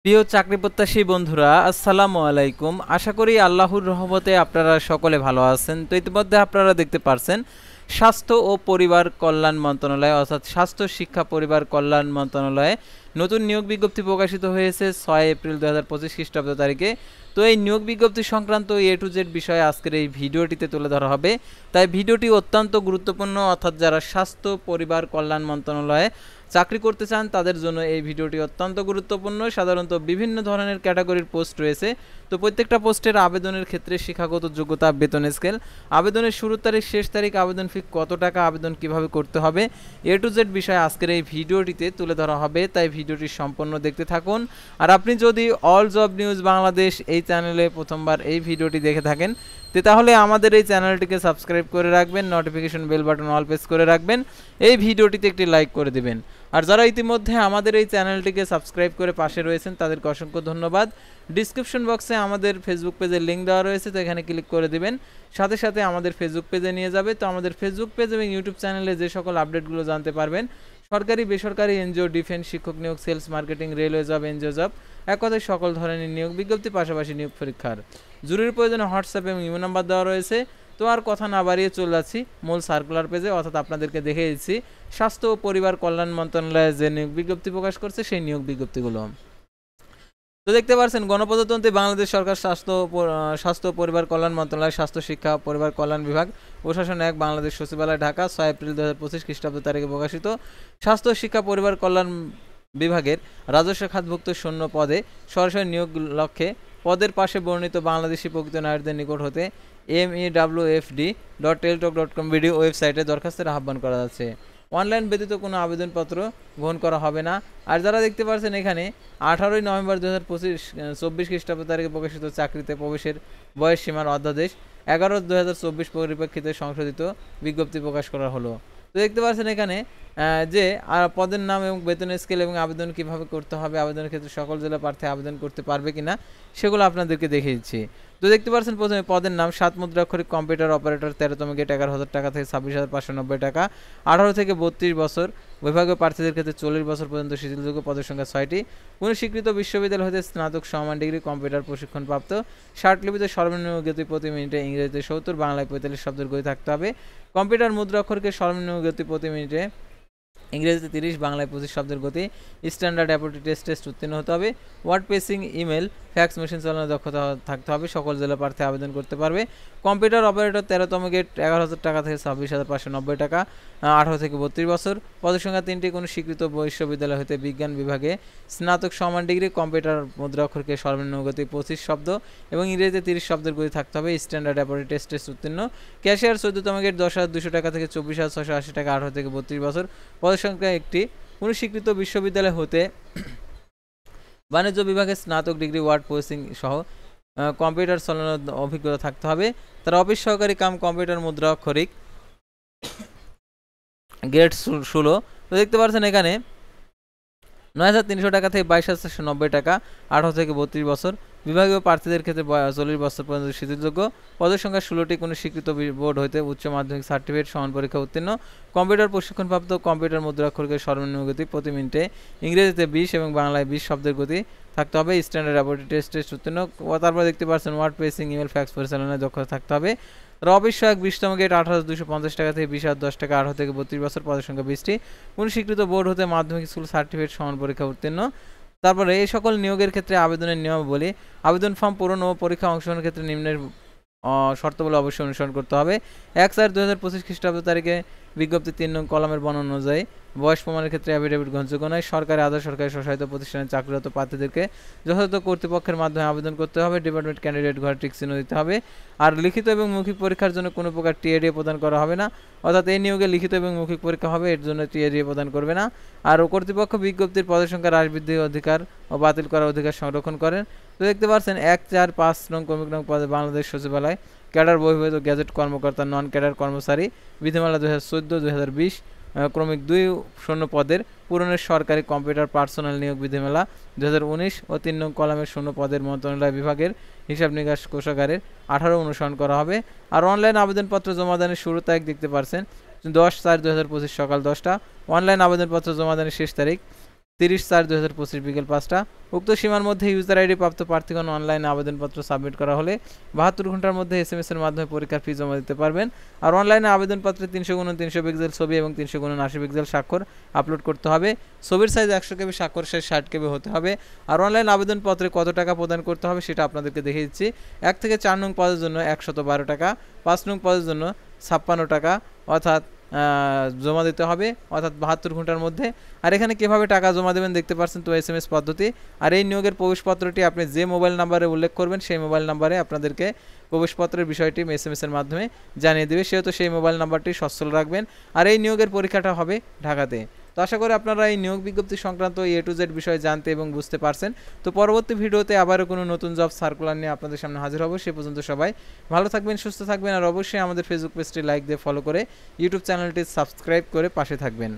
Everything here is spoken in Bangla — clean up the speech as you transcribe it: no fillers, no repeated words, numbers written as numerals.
প্রিয় চাকরি প্রত্যাশী বন্ধুরা, আসসালামু আলাইকুম। আশা করি আল্লাহর রহমতে আপনারা সকলে ভালো আছেন। তো ইতিমধ্যে আপনারা দেখতে পারছেন স্বাস্থ্য ও পরিবার কল্যাণ মন্ত্রণালয় অর্থাৎ স্বাস্থ্য শিক্ষা পরিবার কল্যাণ মন্ত্রণালয়ে নতুন নিয়োগ বিজ্ঞপ্তি প্রকাশিত হয়েছে 6 এপ্রিল 2025 খ্রিস্টাব্দ তারিখে। তো এই নিয়োগ বিজ্ঞপ্তি সংক্রান্ত এ টু জেড বিষয়ে আজকের এই ভিডিওটিতে তুলে ধরা হবে। তাই ভিডিওটি অত্যন্ত গুরুত্বপূর্ণ, অর্থাৎ যারা স্বাস্থ্য পরিবার কল্যাণ মন্ত্রণালয়ে চাকরি করতে চান তাদের জন্য এই ভিডিওটি অত্যন্ত গুরুত্বপূর্ণ। সাধারণত বিভিন্ন ধরনের ক্যাটাগরির পোস্ট রয়েছে। তো প্রত্যেকটা পোস্টের আবেদনের ক্ষেত্রে শিক্ষাগত যোগ্যতা, বেতন স্কেল, আবেদনের শুরুর তারিখ, শেষ তারিখ, আবেদন ফি কত টাকা, আবেদন কিভাবে করতে হবে, এ টু জেড বিষয়ে আজকের এই ভিডিওটিতে তুলে ধরা হবে। তাই ভিডিওটি সম্পূর্ণ দেখতে থাকুন। আর আপনি যদি অল জব নিউজ বাংলাদেশ এই চ্যানেলে প্রথমবার এই ভিডিওটি দেখে থাকেন তাহলে আমাদের এই চ্যানেলটিকে সাবস্ক্রাইব করে রাখবেন, notification bell button all press করে রাখবেন, এই ভিডিওটিতে একটি লাইক করে দেবেন। আর যারা ইতিমধ্যে আমাদের এই চ্যানেলটিকে সাবস্ক্রাইব করে পাশে রয়েছেন তাদেরকে অসংখ্য ধন্যবাদ। ডিসক্রিপশন বক্সে আমাদের ফেসবুক পেজের লিঙ্ক দেওয়া রয়েছে, তো এখানে ক্লিক করে দিবেন, সাথে সাথে আমাদের ফেসবুক পেজে নিয়ে যাবে। তো আমাদের ফেসবুক পেজ এবং ইউটিউব চ্যানেলে যে সকল আপডেটগুলো জানতে পারবেন, সরকারি বেসরকারি এনজিও, ডিফেন্স, শিক্ষক নিয়োগ, sales, marketing, railway job, NGO job, এক কথায় সকল ধরনের নিয়োগ বিজ্ঞপ্তি, পাশাপাশি নিয়োগ পরীক্ষার জরুরি প্রয়োজনে হোয়াটসঅ্যাপ এবং ইমো নাম্বার দেওয়া রয়েছে। তো আর কথা না বাড়িয়ে চলে যাচ্ছি মূল সার্কুলার পেজে, অর্থাৎ আপনাদেরকে দেখে দিচ্ছি স্বাস্থ্য ও পরিবার কল্যাণ মন্ত্রণালয়ে যে নিয়োগ বিজ্ঞপ্তি প্রকাশ করছে সেই নিয়োগ বিজ্ঞপ্তিগুলো। তো দেখতে পাচ্ছেন, গণপ্রজাতন্ত্রী বাংলাদেশ সরকার স্বাস্থ্য ও পরিবার কল্যাণ মন্ত্রণালয়, স্বাস্থ্য শিক্ষা পরিবার কল্যাণ বিভাগ, প্রশাসন 1, বাংলাদেশ সচিবালয়, ঢাকা, 6 এপ্রিল 2025 খ্রিস্টাব্দ তারিখে প্রকাশিত স্বাস্থ্য শিক্ষা পরিবার কল্যাণ বিভাগের রাজস্ব খাতভুক্ত শূন্য পদে সরাসরি নিয়োগ লক্ষ্যে পদের পাশে বর্ণিত বাংলাদেশি প্রকৃত নাগরিকদের নিকট হতে mewfd.teltok.com ভিডিও ওয়েবসাইটে দরখাস্তের আহ্বান করা যাচ্ছে। অনলাইন ব্যতীত কোনো আবেদনপত্র গ্রহণ করা হবে না। আর যারা দেখতে পাচ্ছেন এখানে 18 নভেম্বর 2024 খ্রিস্টাব্দ তারিখে প্রকাশিত চাকরিতে প্রবেশের বয়স সীমার অধ্যাদেশ 11/2024 পরিপ্রেক্ষিতে সংশোধিত বিজ্ঞপ্তি প্রকাশ করা হলো। তো দেখতে পাচ্ছেন এখানে যে পদের নাম এবং বেতন স্কেল এবং আবেদন কিভাবে করতে হবে, আবেদনের ক্ষেত্রে সকল জেলা প্রার্থী আবেদন করতে পারবে কিনা সেগুলো আপনাদেরকে দেখিয়ে দিচ্ছি। তো দেখতে পাচ্ছেন প্রথমে পদের নাম 7 মুদ্রাক্ষরিক কম্পিউটার অপারেটর, 13তম গেট 11,000 টাকা থেকে 26,590 টাকা, 18 থেকে 32 বছর, বিভাগীয় প্রার্থীদের ক্ষেত্রে 40 বছর পর্যন্ত শিথিলযোগ্য, পদের সংখ্যা 6টি, কোনো স্বীকৃত বিশ্ববিদ্যালয় হতে স্নাতক সমান ডিগ্রি কম্পিউটার প্রশিক্ষণপ্রাপ্ত, লিপিতে সর্বনিম্ন গতি প্রতি মিনিটে ইংরেজিতে 70, বাংলায় 45 শব্দের গতি থাকতে হবে। কম্পিউটার মুদ্রাক্ষরকে সর্বনিম্ন গতি প্রতি মিনিটে ইংরেজিতে 30, বাংলায় 25 শব্দের গতি, স্ট্যান্ডার্ড অ্যাপটিটিউড টেস্ট উত্তীর্ণ হতে হবে, word processing, email, fax machine চালানোর দক্ষতা থাকতে হবে। সকল জেলা প্রার্থী আবেদন করতে পারবে। কম্পিউটার অপারেটর, 13তম গেট 11,000 টাকা থেকে 26,590 টাকা, 18 থেকে 32 বছর, পদের সংখ্যা 3টি, কোনো স্বীকৃত বিশ্ববিদ্যালয় হতে বিজ্ঞান বিভাগে স্নাতক সমান ডিগ্রি, কম্পিউটার মুদ্রাক্ষরকে সর্বনিম্ন গতি 25 শব্দ এবং ইংরেজিতে 30 শব্দের গতি থাকতে হবে, স্ট্যান্ডার্ড অ্যাপটিটিউড টেস্ট উত্তীর্ণ। ক্যাশিয়ার, 14তম গেট 10,200 টাকা থেকে 24,680 টাকা, 18 থেকে 32 বছর, পদের সংখ্যা 1টি, কোনো স্বীকৃত বিশ্ববিদ্যালয় হতে বাণিজ্য বিভাগে স্নাতক ডিগ্রি, ওয়ার্ড প্রসেসিং সহ কম্পিউটার চালানোর অভিজ্ঞতা থাকতে হবে। তার অফিস সহকারী কাম কম্পিউটার মুদ্রাক্ষরিক গ্রেড 16। তো দেখতে পাচ্ছেন এখানে 9,300 টাকা থেকে 22,490 টাকা, 18 থেকে 32 বছর, বিভাগীয় প্রার্থীদের ক্ষেত্রে 40 বছর পর্যন্ত শিথিলযোগ্য, পদের সংখ্যা 16টি, কোনো স্বীকৃত বোর্ড হইতে উচ্চ মাধ্যমিক সার্টিফিকেট সমান পরীক্ষা উত্তীর্ণ, কম্পিউটার প্রশিক্ষণপ্রাপ্ত, কম্পিউটার মুদ্রাক্ষরকে সর্বনিম্ন গতি প্রতি মিনিটে ইংরেজিতে 20 এবং বাংলায় 20 শব্দের গতি থাকতে হবে, স্ট্যান্ডার্ড অ্যাপটিটিউড টেস্ট উত্তীর্ণ। তারপর দেখতে পাচ্ছেন ওয়ার্ড প্রেসিং, ইমেল, ফ্যাক্স পরিচালনায় দক্ষতা থাকতে হবে। অফিস সহায়ক 20তম গেট 18,250 টাকা থেকে 20,010 টাকা, 18 থেকে 32 বছর, পদের সংখ্যা 20টি, কোনো স্বীকৃত বোর্ড হতে মাধ্যমিক স্কুল সার্টিফিকেট সমান পরীক্ষা উত্তীর্ণ। তারপরে এই সকল নিয়োগের ক্ষেত্রে আবেদনের নিয়মাবলী, আবেদন ফর্ম পূরণ ও পরীক্ষা অংশগ্রহণের ক্ষেত্রে নিম্নের শর্তাবলী অবশ্যই অনুসরণ করতে হবে। 1/4/2025 খ্রিস্টাব্দ তারিখে বিজ্ঞপ্তি 3 নং কলামের বর্ণনা অনুযায়ী বয়স প্রমাণের ক্ষেত্রে অ্যাফিডেভিট গ্রহণযোগ্য নয়। সরকারি, আধা সরকারি, স্বশাসিত প্রতিষ্ঠানে চাকরিরত প্রার্থীদেরকে যথাযথ কর্তৃপক্ষের মাধ্যমে আবেদন করতে হবে। ডিপার্টমেন্ট ক্যান্ডিডেট ঘরে টিক চিহ্ন দিতে হবে। আর লিখিত এবং মৌখিক পরীক্ষার জন্য কোনো প্রকার টিএডিএ প্রদান করা হবে না, অর্থাৎ এই নিয়োগে লিখিত এবং মৌখিক পরীক্ষা হবে, এর জন্য টিএডিএ প্রদান করবে না। আর কর্তৃপক্ষ বিজ্ঞপ্তির পদের সংখ্যা হ্রাস বৃদ্ধির অধিকার ও বাতিল করার অধিকার সংরক্ষণ করেন। তো দেখতে পাচ্ছেন 1/4/5 নং ক্রমিক নং পদে বাংলাদেশ সচিবালয় ক্যাডার বহির্ভূত গ্যাজেট কর্মকর্তা, নন ক্যাডার কর্মচারী, বিধিমালা 2014-2020 ক্রমিক 2 পদের পূরণের সরকারি কম্পিউটার পার্সোনাল নিয়োগ বিধিমালা 2019 ও 3 নং কলামের 0 পদের মন্ত্রণালয় বিভাগের হিসাব নিকাশ কোষাগারের 18 অনুসরণ করা হবে। আর অনলাইন আবেদনপত্র জমাদানের শুরু তারিখ দেখতে পাচ্ছেন 10/4/2025 সকাল 10টা, অনলাইন আবেদনপত্র জমাদানের শেষ তারিখ 30/4/2025 বিকেল 5টা। উক্ত সীমার মধ্যে ইউজার আইডি প্রাপ্ত প্রার্থীগণ অনলাইনে আবেদনপত্র সাবমিট করা হলে 72 ঘন্টার মধ্যে এসএমএস এর মাধ্যমে পরীক্ষার ফি জমা দিতে পারবেন। আর অনলাইনে আবেদনপত্রে 300x300 পিক্সেল ছবি এবং 300x80 পিক্সেল স্বাক্ষর আপলোড করতে হবে। ছবির সাইজ 100 কেবি, স্বাক্ষর সাইজ 60 কেবি হতে হবে। আর অনলাইন আবেদনপত্রে কত টাকা প্রদান করতে হবে সেটা আপনাদেরকে দেখিয়ে দিচ্ছি। 1 থেকে 4 নং পদের জন্য 112 টাকা, 5 নং পদের জন্য 56 টাকা অর্থাৎ জমা দিতে হবে, অর্থাৎ 72 ঘন্টার মধ্যে। আর এখানে কিভাবে টাকা জমা দেবেন দেখতে পাচ্ছেন তো এসএমএস পদ্ধতি। আর এই নিয়োগের প্রবেশপত্রটি আপনি যে মোবাইল নাম্বারে উল্লেখ করবেন সেই মোবাইল নাম্বারে আপনাদেরকে প্রবেশপত্রের বিষয়টি এসএমএস এর মাধ্যমে জানিয়ে দেবে, সেহেতু সেই মোবাইল নাম্বারটি সচ্ছল রাখবেন। আর এই নিয়োগের পরীক্ষাটা হবে ঢাকাতে। তো আশা করি আপনারা এই নিয়োগ বিজ্ঞপ্তি সংক্রান্ত A to Z বিষয়ে জানতে এবং বুঝতে পারছেন। তো পরবর্তী ভিডিওতে আবারও কোনো নতুন জব সার্কুলার নিয়ে আপনাদের সামনে হাজির হব। সে পর্যন্ত সবাই ভালো থাকবেন, সুস্থ থাকবেন। আর অবশ্যই আমাদের ফেসবুক পেজটি লাইক দিয়ে ফলো করে ইউটিউব চ্যানেলটি সাবস্ক্রাইব করে পাশে থাকবেন।